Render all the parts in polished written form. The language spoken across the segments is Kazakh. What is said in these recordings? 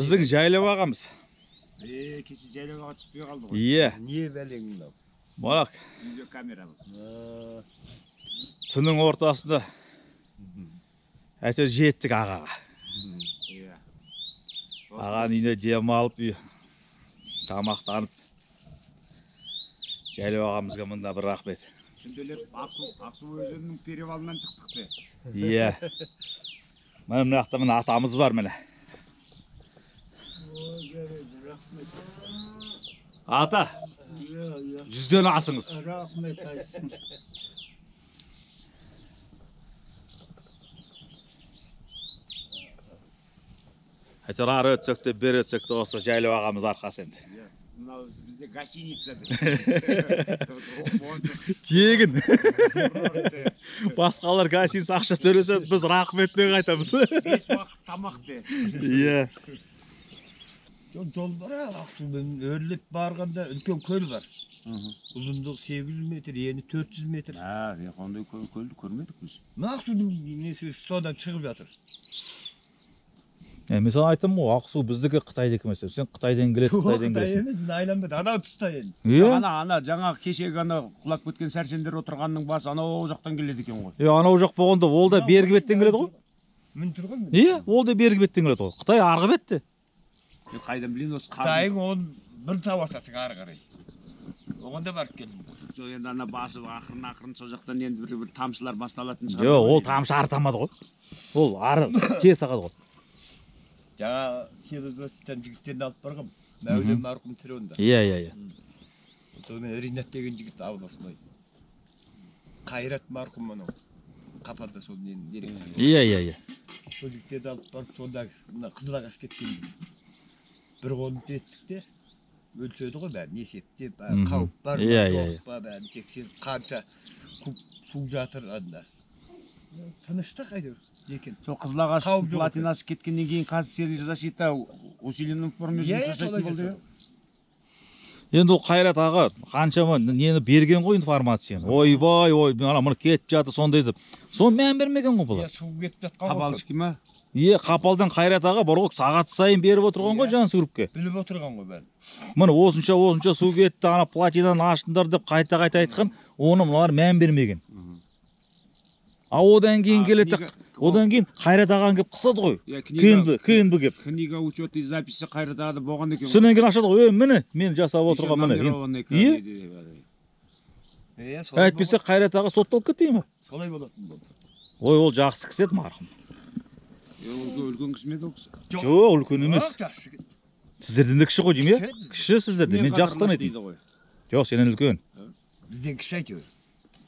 Біздің жайлап ағамыз. Кеше жайлап аға түспей қалды ғой. Иә. Не бәлең мынау? Барак. Видео камералы. Түннің ортасында әйтеуір жеттік ағаға. Иә. Ағаның үйіне демалып, тамақтанып. Жайлап ағамызға мында бір рахмет. Түнделеп Ақсу өзенінің перевалынан шықтық те. Иә. Мына жақта мына атамыз бар міне. Ата, 100-ден асыңыз. Рахмет айтсын. Әйтеуір ары өтсек те, бері өтсек те осы жайлап ағамыз арқасы енді. Мынау бізде гостиница. Тегін. Басқалар гостиница ақша төлесе, біз рахметпен қайтамыз. 5 уақыт тамақ де. Иә. Жол бар, Ақсудан өрлеп барғанда үлкен көл бар. Ұзындығы 800 метр, ені 400 метр. Қандай көлді көрмедік біз. Ақсудың несі содан шығып жатыр. Мен sana айтам ғой, Ақсу біздікі Қытайдікі емес. Сен Қытайдан келеді, Қытайдан келесің. Қытай емес, айламбайды, анау тұста енді. Иә? Ана жаңағы кешегі ана құлап кеткен сәрсендер отырғанның басы анау жақтан келеді екен ғой. Анау жоқ болғанда ол да бергі беттен келеді ғой. Мін тұр ғой мен. Иә, ол да бергі беттен келеді ғой. Қытай арғы бетте. Қайдан білейін осы Қытайың оны бір тау аштасың ары қарай. Оғанда барып келдім. Жоқ енді ана басы ақырын сол жақтан енді бір тамшылар басталатын шығар. Жоқ, ол тамшы артамады ғой. Ол ары тез ағады ғой. Жаңа селозостан жігіттерін алып барғам. Мәулен марқұм тірі онда. Иә. Соны Ринат деген жігіт ауылдасым ай. Қайрат марқұм анау. Қапада сол ненің директор. Иә. Сол жігіттерді алып барып сонда Қызылағаш кеткен. Бір қолын теттік те өлшеді ғой бәрін есептеп, қауіп бар, жоқ па бәрін тексеріп, қанша куб су жатыр анда. Тынышты қайда екен. Сол Қызылағаш платинасы кеткеннен кейін қазір защита усиленный форма жасайтын болды. Енді ол Қайрат аға қаншама нені берген ғой информацияны. Ойбай, мұны кетіп жатыр сондай деп. Соны мән бермеген ғой бұлар. Су кетіп жатқан ғой. Қапалышки ма? Қапалдан Қайрат аға бұрғы сағат сайын беріп отырған ғой Жансүгіровке. Біліп отырған ғой бәрін. Міне осынша су кетті, ана платинаны аштыңдар деп қайта айтқан, оны мыналар мән бермеген. Одан кейін келеді, одан кейін Қайрат ағаң кеп қысады ғой. КНБ кеп. Книга учет и записи Қайрат ағада болған екен. Сонан кейін ашады ғой, міне мен жасап отырған міне. Әйтпесе Қайрат аға сотталып кетпей ме? Солай болатын болды. Ой, ол жақсы кісі еді марқұм. Үлкен кісі ме еді ол кісі? Жоқ, үлкен емес. Сіздерден де кіші ғой деймін, иә? Кіші сіздерден, мен жақсы танитын. Жоқ, сенен үлкен. Бізден кіші әйтеуір.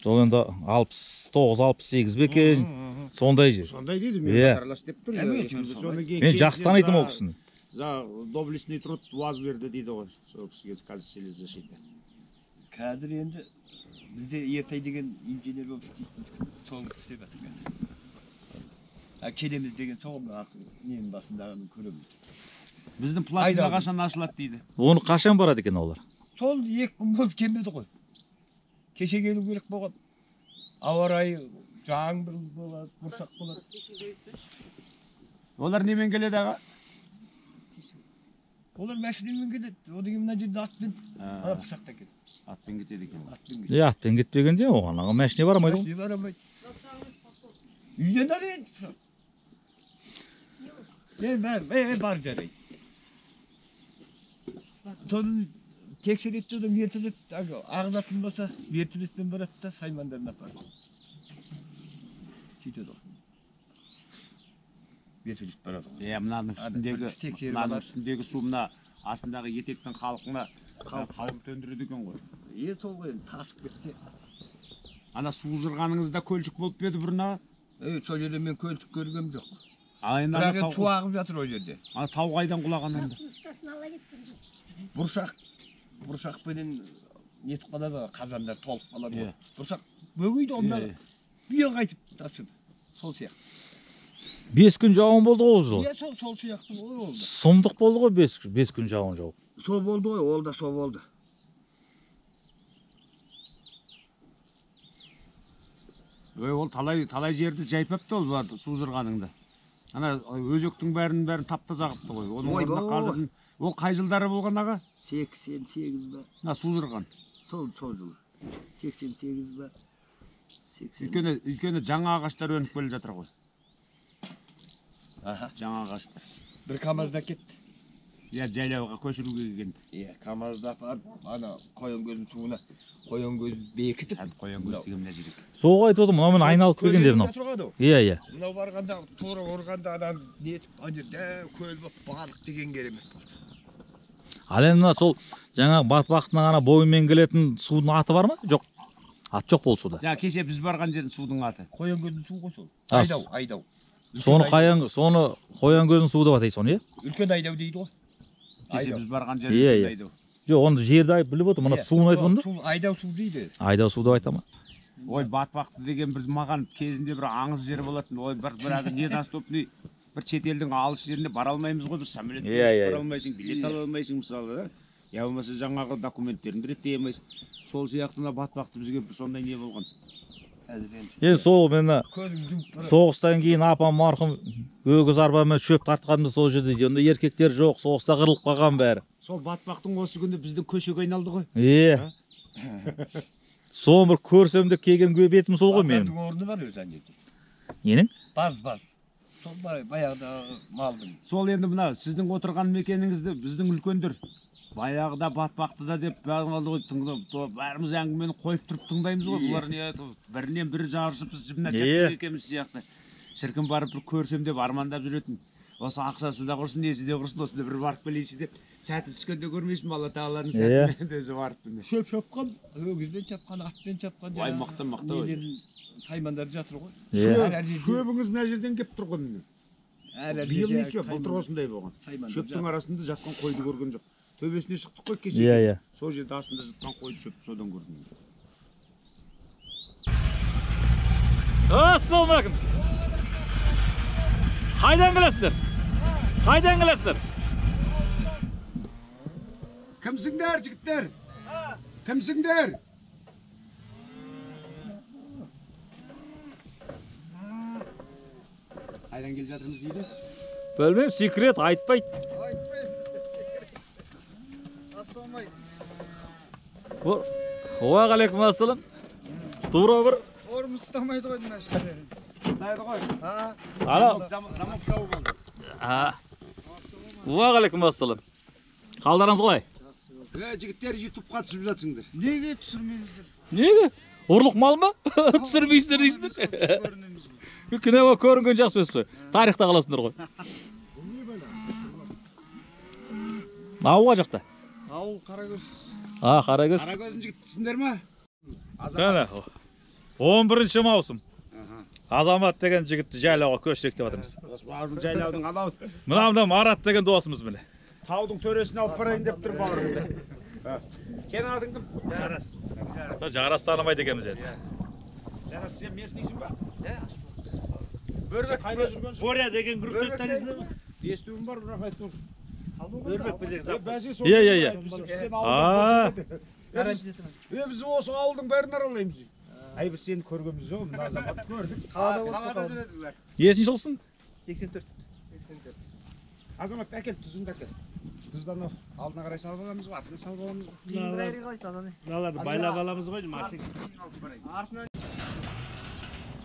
Сол енді 69-68 бе екен, сондай же. Сондай дейді, мен қатарлас деп тұр. Мен жақсы танитым ол кісіні. За доблестный труд уаз берді дейді ғой, сол кісіге қазір селезащита. Қазір енді бізде Ертай деген инженер болып істейтін сол істеп жатыр қазір. Келеміз деген сол ненің басындағыны көреміз. Біздің платина қашан ашылады дейді. Оны қашан барады екен олар? Сол 2 күн болып келмеді ғой. Кеше келу керек болған. Ауа райы жаңбыр болады, бұршақ болады. Олар немен келеді аға? Олар машинамен келеді. Одан кейін мына жерде атпен, ана бұршақта келеді. Атпен кетеді екен. Атпен кетпегенде оған машина барамайды ғой. Машина барамайды. Үйден арайын. Бар жарайды. Соны тексереді де вертолет ағылатын болса, вертолетпен барады да саймандарына апарады. Сөйтеді ғой. Вертолет барады ғой. Мынаның үстіндегі су мына астындағы етектің халқына қауіп төндіреді екен ғой. Сол ғой, тасып кетсе. Ана су жырғаныңызда көлшік болып еді бұрын аға? Сол жерде мен көлшік көргем жоқ. Бірақ су ағып жатыр ол жерде. Ана тау қайдан құлаған онда? Бұршақпенен нетіп қалады, қазандар толып қалады. Бұршақ бөгейді онда бүйе қайтып тасыды. Сол сияқты. 5 күн жауын болды ғой ол жыл. Сол сияқты ғой ол да. Сұмдық болды ғой 5 күн жауын жауып. Сол болды ғой, ол да сол болды. Ол талай жерді жайпапты ол су жырғаныңда. Ана өзектің бәрін таптаза қыпты ғой. Оның орнына қазір ол қай жылдары болған аға? 88 ба. Мына Сузырған. Сол жыл. 88 ба. Өйткені жаңа ағаштар өніп келе жатыр ғой. Аха. Жаңа ағаштар. Bir kamazda ketdi. Иә, жайлауға көшіруге келген. Иә, камазда апарып, ана қоян көзін суына, қоян көзін бекітіп. Қоян көз деген мына жерге. Соға айтып отырмын, мынаумен айналып келгенде мынау. Иә. Мынау барғанда, тура ұрғанда адам нетіп, ана жерде көл болып балық деген керемет болды. Ал енді мына сол жаңағы батпақтың ғана бойымен келетін судың аты бар ма? Жоқ. Ат жоқ бол суда. Жаңа кеше біз барған жердің судың аты. Қоян көзін су ғой сол. Айдау. Соны қоян көздің суы деп атайды соны, иә? Үлкен айдау дейді ғой. Кеше біз барған жердің айдау. Жоқ, оны жерді айтып біліп отыр. Мына суын айтып отыр. Айдау су дейді. Айдау су деп айта ма? Ой, батпақты деген біз маған кезінде бір аңыз жер болатын. Ой, бір недоступный бір шетелдің алыс жеріне бара алмаймыз ғой, біз самолетпен бара алмайсың, билет ала алмайсың мысалы. Я болмаса жаңағы документтеріңді реттей алмайсың. Сол сияқты мына батпақты бізге сондай не болған. Сол мені соғыстан кейін апам марқұм өгіз арбамен шөп тартқанымда сол жерде онда еркектер жоқ, соғыста қырылып қалған бәрі. Сол батпақтың осы күні біздің көшеге айналды ғой. Соны бір көрсем де келген бетім сол ғой менің. Орны бар өзі жерде. Ненің? Баз. Сол баяғыдағы малдың. Сол енді мына сіздің отырған мекеніңізді біздің үлкендер баяғыда батпақтыда деп бәріміз әңгімені қойып тұрып тыңдаймыз ғой. Бұлар не бірінен бірі жарысып біз жімнат екеміз сияқты. Шіркін барып бір көрсем деп армандап жүретін. Осы ақшасы да құрсын, несі де құрсын, осында бір барып келейінші деп сәті түскенде көрмейсің, Алла тағаланың сәтімен өзі барыппын. Шөп шапқан, өгізбен шапқан, атпен шапқан. Ай, мықты. Саймандар жатыр ғой. Шөбіңіз мына жерден кеп тұр ғой міне. Биыл не шөп, былтыр осындай болған. Шөптің арасында жатқан қойды көрген жоқ. Төбесіне шықтық қой кеше. Сол жерде астында жатқан қойды шөпті содан көрдім. Ассалаумағалейкум. Қайдан келесіздер? Кімсіңдер, жігіттер? Кімсіңдер? Қайдан келіп жатырмыз дейді? Білмеймін, секрет айтпайды. Уағалейкум ассалам. Тура бір. Орымыз ұстамайды ғой мәшінелер. Ұстайды ғой. Замок жауы болды. Уағалейкум ассалам. Қалдарыңыз қалай? Жігіттер ютубқа түсіп жатсыңдар. Неге түсірмейміздер? Неге? Ұрлық мал ма? Түсірмейсіздер дейсіздер. Күне көрінген жақсы бесіз. Тарихта қаласыңдар ғой. Ауға жақта? Ауыл Қарагөз. Қарагөз. Қарагөздің жігіттісіңдер ма? 11-ші маусым. Азамат деген жігітті жайлауға көшірек деп жатырмыз. Жайлаудың алау. Мынау Марат деген досымыз міне. Таудың төресіне алып барайын деп тұр бауырымды. Сен атың кім? Жарас. Жарас танымайды екенбіз енді. Жарас, сен местнейсің ба? Бөрбек қайда жүрген? Боря деген группты танисыңдар ма? Естуім бар, бірақ айтып. Бөрбек біздегі зап. Иә. Біз осы ауылдың бәрін аралаймыз. Ай, біз сені көргенбіз жоқ, мына азамат көрдік. Қалада жүретілер. Нешінші жылсың? 84. Азамат әкел, тұзыңды әкел. Тұздан алдына қарай салып аламыз ғой, артына салып аламыз ғой. Кейінгі айры қалайсыз азаны? Мыналарды байлап аламыз ғой, марсек.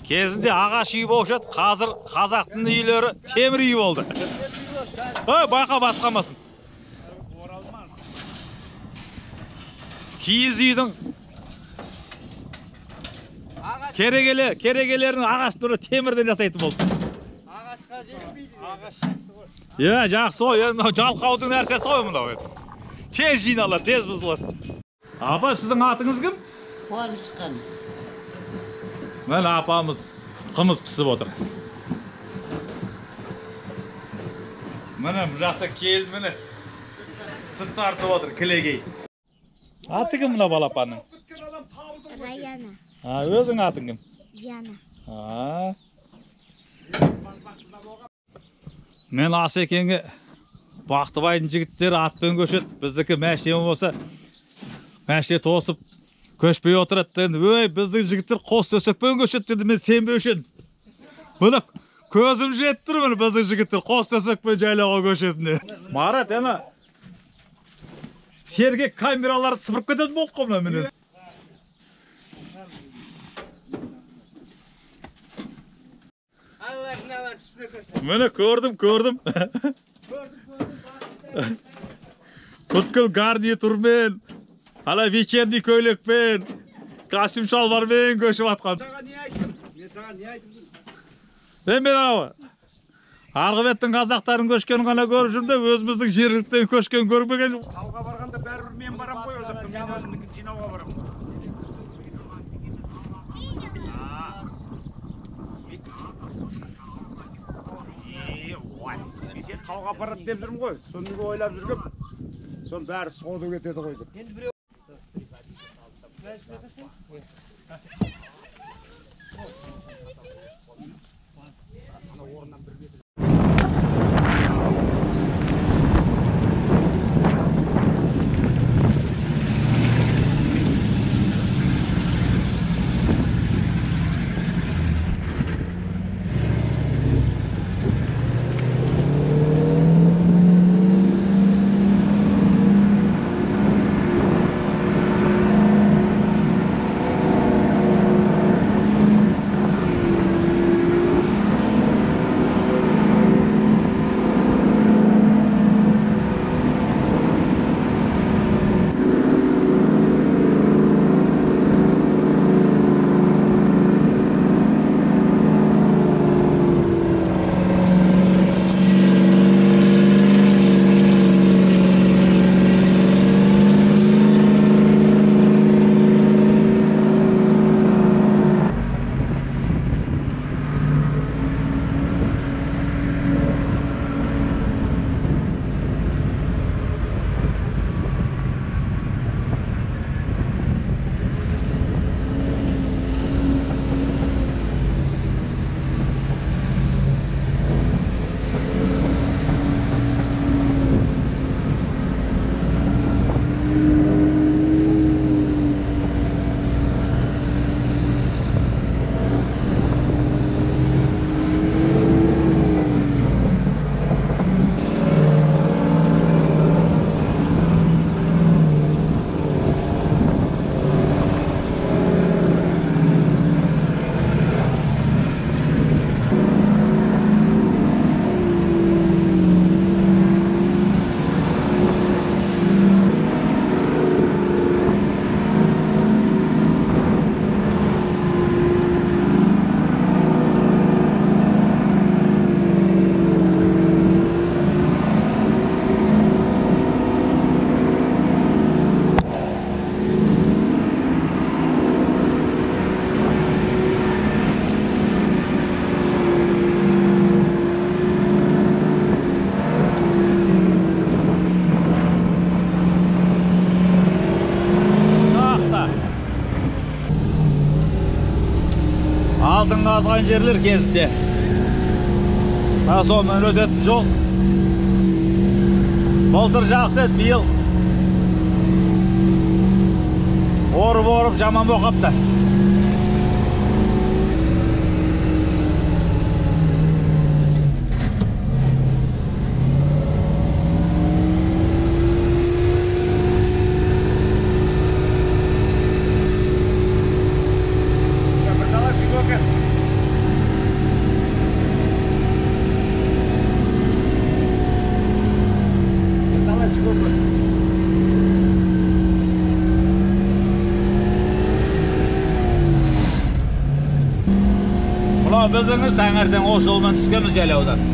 Кезінде ағаш үй болушы еді, қазір қазақтың үйлері темір үй болды. Байқа басқамасын. Киіз үйдің керегелерінің ағаш түрі темірден жасайтын болды. Ағашқа жетпейді. Ағаш жақсы ғой. Жақсы ғой, жалқаудың нәрсесі ғой мынау. Тез жиналады, тез бұзылады. Апа, сіздің атыңыз кім? Қуанышқан. Мен апамыз қымыз пісіп отыр. Міне, бұл жақта келін міне. Сүт тартып отыр, кілегей. Аты кім мына балапанның? Раяна. Өзің атың кім? Диана. Мен Асекеңе Бақтыбайдың жігіттері атпен көшеді. Біздікі мәшіне болса, мәшіне тосып көшпей отырады. Өй, біздің жігіттер қос төсекпен көшеді деді, мен сенбеуші едім. Мына Көзім жетіп тұр міне біздің жігіттер қос төсекпен жайлауға көшетіне. Марат, ана сергек камераларды сыпырып кетеді болып қой міне. Міне көрдім. Бүткіл гарнитурмен, ала вечерний көйлекпен, костюм шалбармен көшіп атқан. Саған не айтып жүрмін? Мен ау. Арғы беттің қазақтарын көшкенін ғана көріп жүрмін де, өзіміздің жергілікті көшкен көрмеген жоқ. Тауға барғанда бәрібір мен барам ғой, өзімді мен өзімдікін жинауға барам. Мен сен тауға апарады деп жүрмін ғой, соны ойлап жүргем. Сон бәрі соғды кетеді ғой деп. Алтын қазған жерлер кезінде сонымен өтетін жол. Былтыр жақсы еді, биыл орып жаман болып қапты. Bizimiz tаңертең осы жолмен түскенбіз жайлаудан.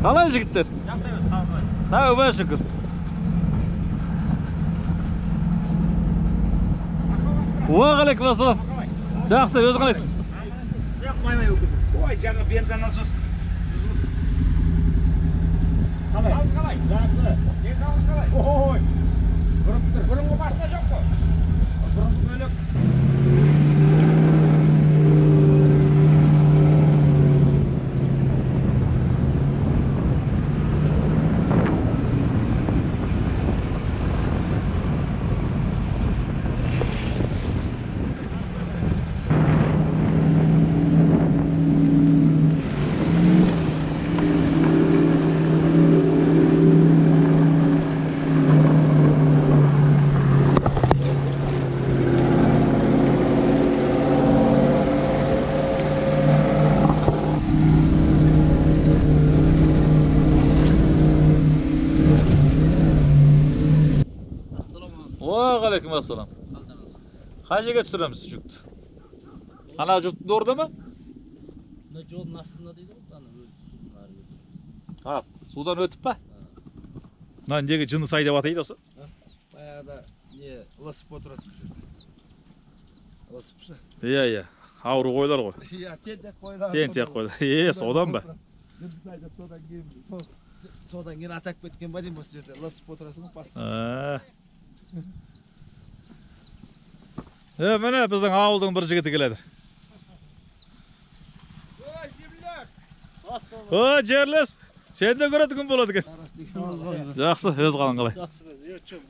Қалай жігіттер? Жақсы емес, қалай. Тәуба шүкір. Уағалейкум ассалам. Жақсы, өзің қалайсың? Ой, жаңа бензин насос. Қалай? Қалай? Жақсы. Денсаулық қалай? Ой. Бұрынғы басында жоқ қой. Бұрынғы бөлек. Уағалейкум ассалам. Қай жерге түсіреміз жүкті? Ана жұрттың орда ма? Мына жолдың астында дейді ғой, ана өзі. А, судан өтіп па? Мына неге жыныс айдап атайды осы? Баяғыда не ылысып отырады. Ылысып шы. Иә, ауру қойлар ғой. Иә, тентек қойлар. Тентек қойлар. Содан ба? Содан кейін атап кеткен ба деймін осы жерде. Ылысып отырасың ғой басында. Міне біздің ауылдың бір жігіті келеді. О, жерлес! Сен де көретін күн болады екен. Жақсы, өз қалың қалай? Жақсы,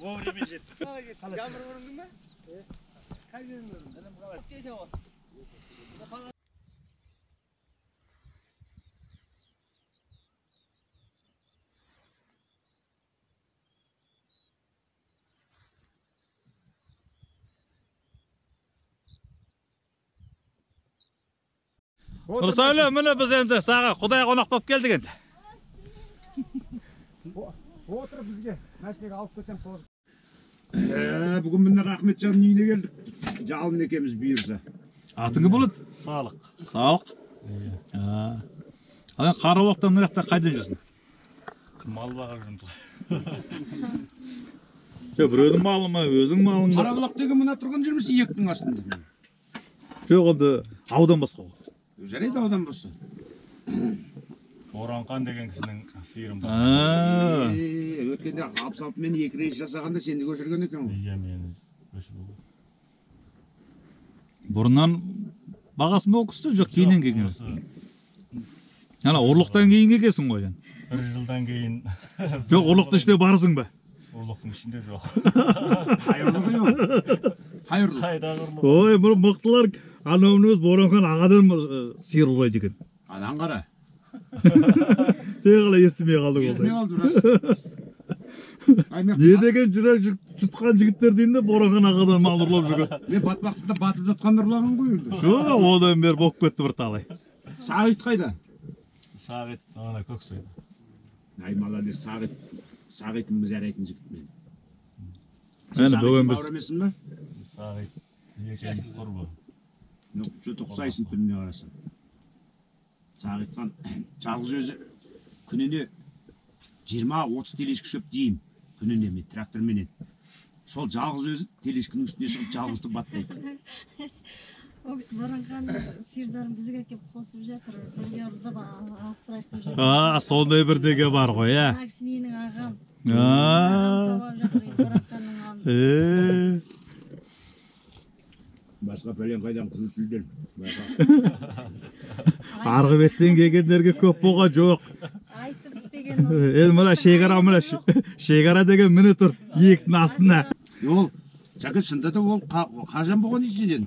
вовремя жетті. Жаңбыр көріндің бе? Қай жерін көрдің? Інім қалай? Нұрсәуле, міне біз енді саға Құдай қонақ болып келдік енді. Отыр бізге. Мәшінеге алып кетем тоже. Бүгін міне Рахметжанның үйіне келдік. Жалын екеміз бұйырса. Атың кім болады? Салық. Салық? Ал енді қара уақытта мына жақта қайдан жүрсің? Мал бағар жүрмін. Біреудің малы ма, өзің малың ба? Қарабұлақ деген мына тұрған жүрміз иектің астында. Жоқ, енді аудан басқа ғой. Жарайды аудан болса. Оранқан деген кісінің сиырым бар. Өткенде Абсалтымен 2 рейс жасағанда сенде көшірген екен ғой. Иә, мені көшіп oldu. Бұрыннан бағасын ба оқысты, жоқ кейіннен келген. Ана ұрлықтан кейін келгенсің ғой. 1 жылдан кейін. Жоқ, ұрлықты іште барсың ба? Ұрлықтың ішінде жоқ. Қайырлығы жоқ. Қайырлы. Қайдағы ұрлық? Ой, бір мықтылар анауымыз Боранхан ағадан сиыр ұрлайды екен. Адан қара. Сен қалай естімей қалдың Естімей олай? қалды Не деген жүрек жұтқан жігіттер дейін де Боранхан ағадан мал ұрлап жүрген. Мен батпақтыда батып жатқан ұрлаған ғой енді. Жоқ, одан бері болып кетті бір талай. Сағит қайда? Сағит, ана Көксайда. Ай молодец, Сағит'іміз жарайтын жігіт мен. Әне бүгін біз Аурамесін ба? Сағит, екеуміз құрбы. Жөті ұқсайсың түріне қарасың. Сағитқан жалғыз өзі күніне 20-30 телешкі шөп деймін. Күніне мен тракторменен. Сол жалғыз өзі телешкінің үстіне шығып жалғызды баттайды. Ол кісі Боранхан сиырдарын бізге әкеп қосып жатыр. Бірге ұрдап асырайық деп жатыр. Сондай бірдеге бар ғой, ә? Мына кісі менің ағам. Табап жатыр Боранханның малын. Басқа пәлен қайдан қызыл тілден. Арғы беттен келгендерге көп болған жоқ. Айтып істеген ол. Енді мына шекара деген міне тұр иектің астына. Ол, жәкет шында да ол қажан болған дейсен?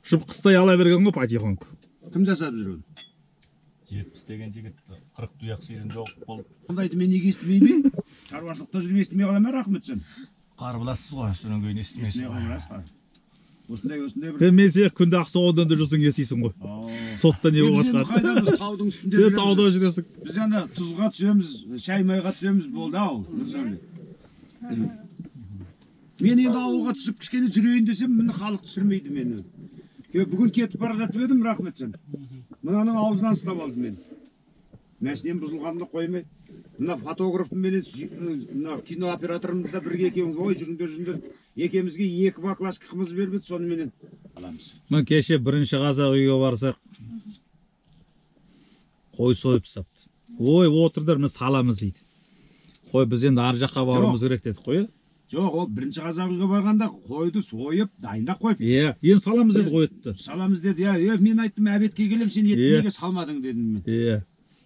Шып қыстай ала берген ғой патихонг. Кім жасап жүр оны? 70 деген жігіт 40 тұяқ сиырын жоқ болып. Ондайды мен неге естімей ме? Шаруашылықта жүріп естімей қалам Рахметжан. Қар біласыз ғой, содан кейін естімейсіз. Осындай бір... Мен сияқты күнде Ақсоғандан да жүрсің есейсің ғой. Сотта не болып жатқан. Біз қайдамыз таудың үстінде Сен тауда жүресің. Біз ана тұзға түсеміз, шай майға түсеміз болды ау. Мен енді ауылға түсіп кішкене жүрейін десем, мені халық түсірмейді мені. Бүгін кетіп бара жатып едім Рахметжан. Мынаның аузынан ұстап алды мен. Мәшинем бұзылғанына қоймай. Мына фотографымменен мына кинооператорымды да бірге екеуміз ой жүріңдер. Екеумізге 2 баклажка қымыз беріп еді, соныменен аламыз. Мен кеше бірінші қазақ үйге барсақ, қой сойып тастапты. Ой, отырдар, біз саламыз дейді. Қой, біз енді ар жаққа баруымыз керек дедік қой. Жоқ, ол бірінші қазақ үйге барғанда қойды сойып, дайындап қойып. Енді саламыз деді қойыпты. Саламыз деді. Мен айттым, әбетке келем, сен ет неге салмадың дедім мен.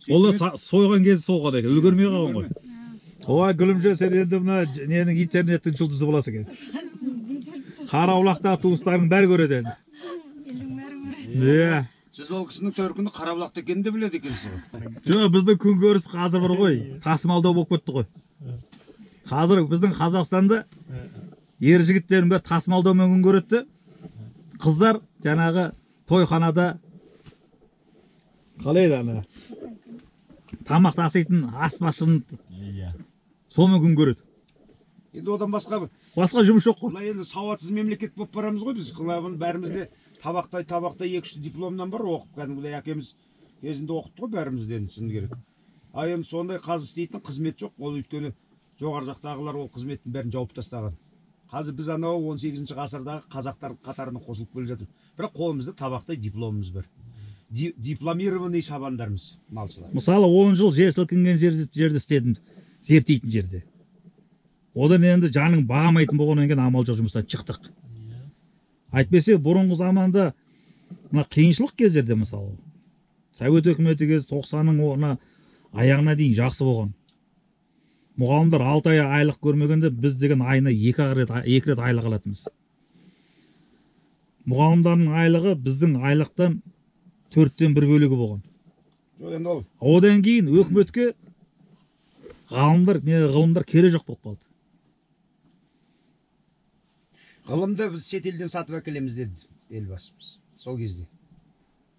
Ол да сойған кезде солған екен, үлгермей қалған ғой. Ой, Гүлімжан, сен енді мына ненің интернеттің жұлдызы боласың екен. Қараулақтағы туыстарың бәрі көреді енді. Сіз ол кісінің төркіні Қарабұлақта екенін де біледі екенсіз. Жоқ, біздің күнкөріс қазір бар ғой, тасымалдау болып кетті ғой. Қазір біздің Қазақстанда ер жігіттердің бәрі тасымалдаумен күн көреді. Қыздар жаңағы тойханада қалай ана тамақ таситын аспазшының сонымен күн көреді. Енді одан басқа жұмыс жоқ қой. Бұлай енді сауатсыз мемлекет болып барамыз ғой біз. Бұны бәрімізде табақтай 2-3 дипломнан бар оқып кәдімгідей әкеміз кезінде оқытты ғой бәрімізден шын керек. Енді сондай қазір істейтін қызмет жоқ. Ол өйткені жоғары жақтағылар ол қызметтің бәрін жауып тастаған. Қазір біз анау 18 ғасырдағы қазақтар қатарына қосылып келе жатыр. Бірақ қолымызда табақтай дипломымыз бар. Дипломированный шабандармыз, малшылар. Мысалы 10 жыл жер сілкінген жерде істедім, зерттейтін жерде. Одан енді жаның бағамайтын болғаннан кейін амал жоқ жұмыстан шықтық. Айтпесе бұрынғы заманда мына қиыншылық кездерде мысалы Совет өкіметі кезі 90-ның аяғына дейін жақсы болған. Мұғалімдер 6 ай айлық көрмегенде біз деген айына 2 рет айлық алатынбыз. Мұғалімдардың айлығы біздің айлықтан 4-тен 1 бөлігі болған. Одан кейін өкіметке ғылымдар керек жоқ болып қалды. Ғылымды біз шетелден сатып әкелеміз деді елбасымыз сол кезде.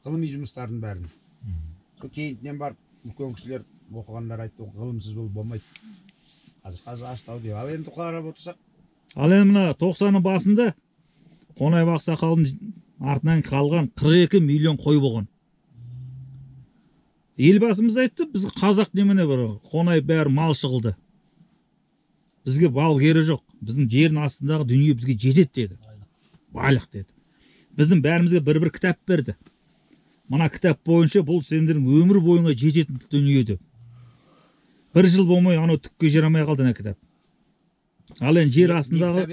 Ғылыми жұмыстардың бәрін. Сол кейіннен барып үлкен кісілер оқығандар айтты, ғылымсыз ол болмайды. Қазір аштау деп. Ал енді қарап отырсақ. Ал енді мына 90-ның басында Қонай Ақсақалдың артынан қалған 42 миллион қой болған. Елбасымыз айтты, біз қазақ немене бар, Қонай бәрі мал шығылды. Бізге бал кері жоқ. Біздің жердің астындағы дүние бізге жетеді деді. Байлық деді. Біздің бәрімізге бір кітап берді. Мына кітап бойынша бұл сендердің өмір бойыңа жететін дүние деп. 1 жыл болмай анау түкке жарамай қалды ана кітап. Ал енді жер астындағы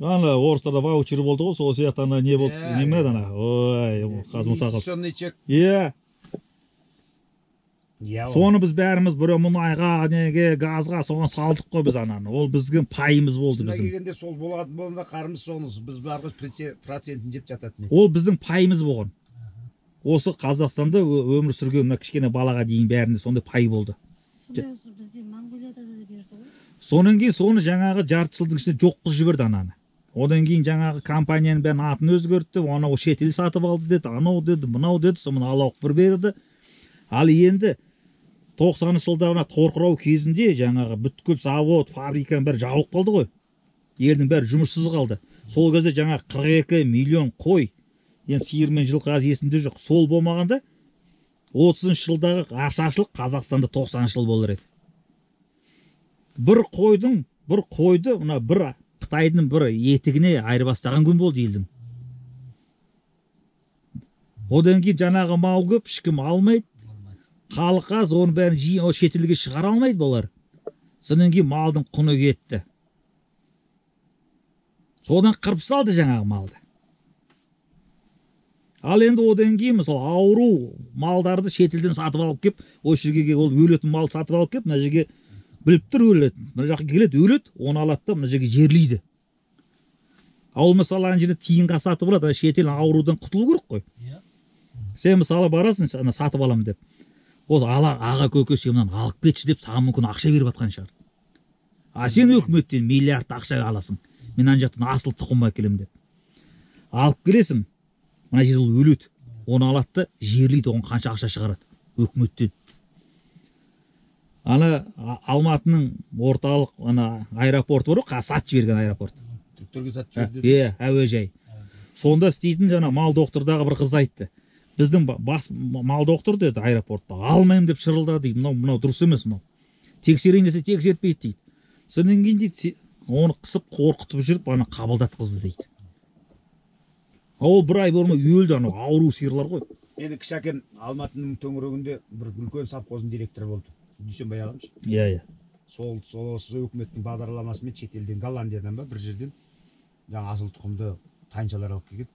ана орыстарда ваучер болды ғой, сол сияқты ана не болды, неме ана. Ой, қазмұтағал. Соны біз бәріміз бір мұнайға, неге, газға соған салдық қой біз ананы. Ол біздің пайымыз болды біздің. Шына келгенде сол болатын болында қарымыз соңыз біз бәріміз процентін жеп жататын. Ол біздің пайымыз болған. Осы Қазақстанда өмір сүрген кішкене балаға дейін бәрінде сондай пай болды. Бізде Монғолияда да берді ғой. Сонан кейін соны жаңағы жарты жылдың ішінде жоқ қылып жіберді ананы. Одан кейін жаңағы компанияның бәрін атын өзгертті, анау шетел сатып алды деді, анау деді, мынау деді, соны алауық бір берді. Ал енді 90 жылдарына торқырау кезінде жаңағы бүткіл завод, фабриканың бәрі жабылып қалды ғой. Елдің бәрі жұмыссыз қалды. Сол кезде жаңағы 42 миллион қой, енді сиыр мен жылқы аз есімде жоқ. Сол болмағанда 30 жылдағы ашаршылық Қазақстанда 90 жыл болар еді. Бір қойды, мына бір Қытайдың бір етігіне айырбастаған күн болды елдің. Одан кейін жаңағы мал көп, ешкім алмайды. Халық аз, оның бәрін шетелге шығара алмайды болар. Содан кейін малдың құны кетті. Содан қырып салды жаңағы малды. Ал енді одан кейін мысалы ауру малдарды шетелден сатып алып кеп, осы жерге ол өлетін мал сатып алып кеп, мына жерге біліп тұр өледі. Мына жаққа келеді, өледі, оны алады да мына жерге жерлейді. Ал мысалы ана жерде тиынға сатып алады, шетел аурудан құтылу керек қой. Сен мысалы барасың, сатып аламын деп. Ол аға көке сенен алып кетші деп саған мүмкін ақша беріп жатқан шығар. А сен өкіметтен миллиард ақша аласың. Мен ана жақтан асыл тұқым әкелемін деп. Алып келесің, мына жерде ол өледі. Оны алады да жерлейді, оған қанша ақша шығарады өкіметтен. Ана Алматының орталық аэропорты бар ғой, сатып жіберген аэропорт. Түрктерге сатып жіберді. Әуежай. Сонда істейтін мал доктордағы бір қыз айтты. біздің бас мал доктор деді аэропортта, алмаймын деп шырылдады дейді. Мынау дұрыс емес мынау. Тексерейін десе тексертпейді дейді. Содан кейін дейді, оны қысып қорқытып жүріп, ана қабылдатқызды дейді. Ол бір ай болмай өлді, анау ауру сиырлар ғой. Енді кіші әкем Алматының төңірегінде бір үлкен совхоздың директоры болды. Дүйсенбай ағамыз. Иә. Сол өкіметтің бағдарламасымен шетелден, Голландиядан ба бір жерден жаңа асыл тұқымды тайыншалар алып келген.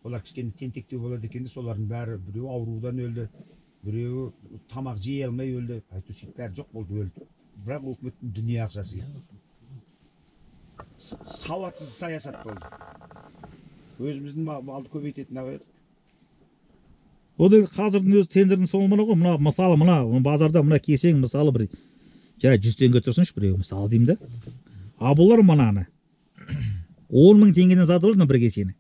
Олар кішкене тентектеу болады екен де, солардың бәрі біреуі аурудан өлді, біреуі тамақ жей алмай өлді. Әйтеуір сөйтіп бәрі жоқ болды, өлді. Бірақ өкіметтің дүние ақшасы сауатсыз саясат болды. Өзіміздің малды көбейтетін ақ еді. Одан қазірдің өзі тендердің соңы мына ғой. Мына мысалы мына базарда мына кесең мысалы бір 100 теңге тұрсыншы біреу мысалы деймін да. А бұлар мынаны 10.000 теңгеден сатып алды бір кесені.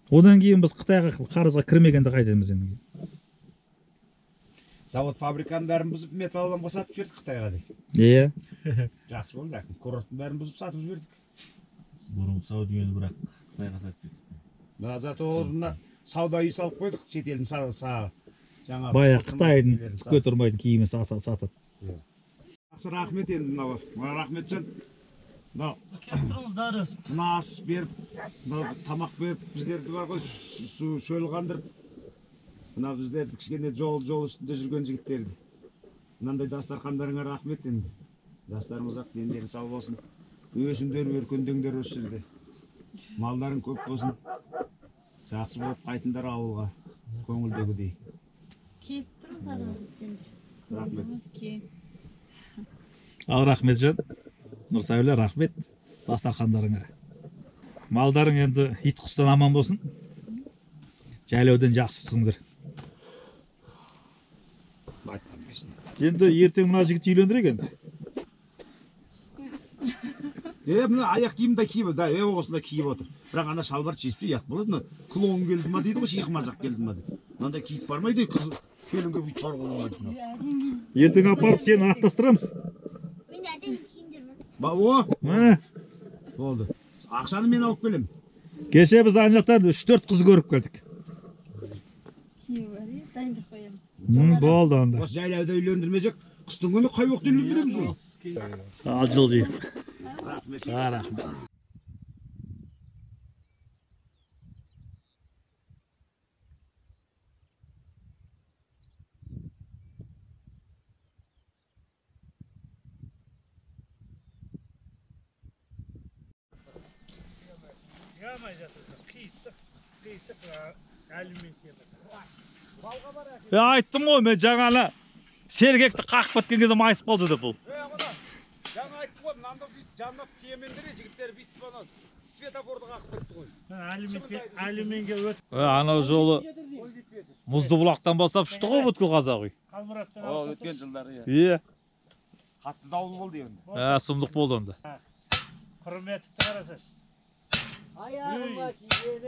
Одан кейін біз Қытайға қарызға кірмегенде қайтеміз енді. Завод фабриканың бәрін бұзып металлоломға сатып жібердік Қытайға дейді. Иә. Жақсы болды, әкім курорттың бәрін бұзып сатып жібердік. Бұрын Саудияны бірақ Қытайға сатып жібердік. Зато орнына сауда үй салып қойдық, шетелдің жаңа Бая Қытайдың түкке тұрмайтын киімі сатып. Жақсы рахмет енді мынау. Рахметжан. Мынау ас беріп, тамақ беріп, біздерді бар ғой шөл қандырып. Мына біздерді кішкене жол үстінде жүрген жігіттерді. Мынандай дастархандарыңа рахмет енді. Жастарымыз ақ дендері сау болсын. Өсіңдер, өркендеңдер осы жерде. Малдарың көп болсын. Жақсы болып қайтыңдар ауылға. Көңілдегідей. Келіп тұрыңыз Рахмет. Ал Рахметжан. Нұрсәуле, рахмет дастархандарыңа. Малдарың енді ит құстан аман болсын. Жайлаудан жақсы тұсыңдар. Енді ертең мына жігіт үйлендірек енді. Мына аяқ киімді киіп, осында киіп отыр. Бірақ ана шалбар шешпей ұят болады. Клоун келді ма дейді ғой, шиқымазақ келді ма дейді. Мынандай киіп бармайды, қыз келінге бүйтіп баруға болмайды. Ертең апарып сені аттастырамыз. Мен әдемі киімдер бар. Болды. Ақшаны мен алып келем. Кеше біз ана жақтан 3-4 қыз көріп келдік. Киім бар, дайындап қоямыз. Болды онда. Осы жайлауда үйлендірмесек, қыстың күні қай уақытта үйлендіреміз ғой. Ал жыл жиып. Рахмет. Рахмет. Айттым ғой мен жаңаны сергекті қақып кеткен кезде майысып қалды деп бұл. Жаңа айттым ғой, мынанда бүйтіп жаннап тиемендіре жігіттері бүйтіп ана светофорды қақып тұрыпты ғой. Алюминге өт. Анау жолы мұзды бұлақтан бастап ұшты ғой бүткіл қазақ үй. Өткен жылдары Иә. қатты дауыл болды енді. Сұмдық болды онда. Құрметті қарасаш. Ayağıma giyelim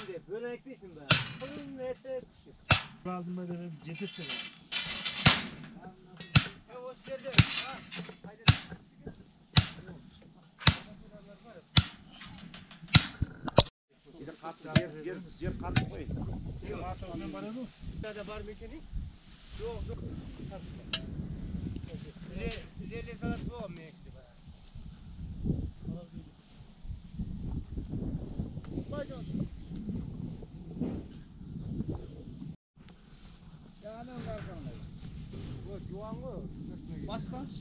de böreklisin be. Hürmete düşür. Aldıma dedim getirsin. Hoş geldin. Жер қатты қой. Var mı ki? Yok. İleri kadar su olmuyor. Basbaş.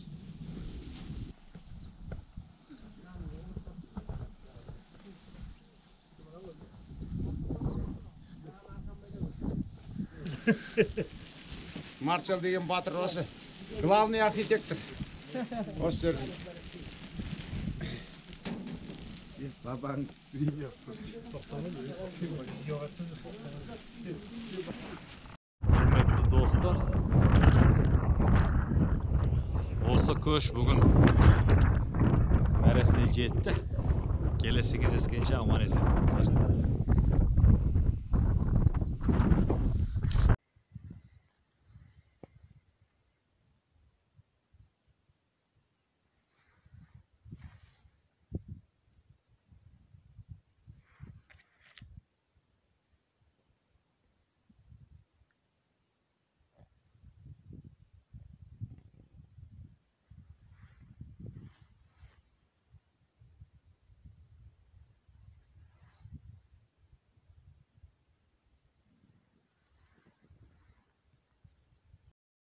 Маршал деген батыр осы. Главный архитектор. Осы жерде. Baban sim yaptı. Құрметті достар, осы көш бүгін мәресіне жетті. Келесі кездескенше аман есен болыңыздар.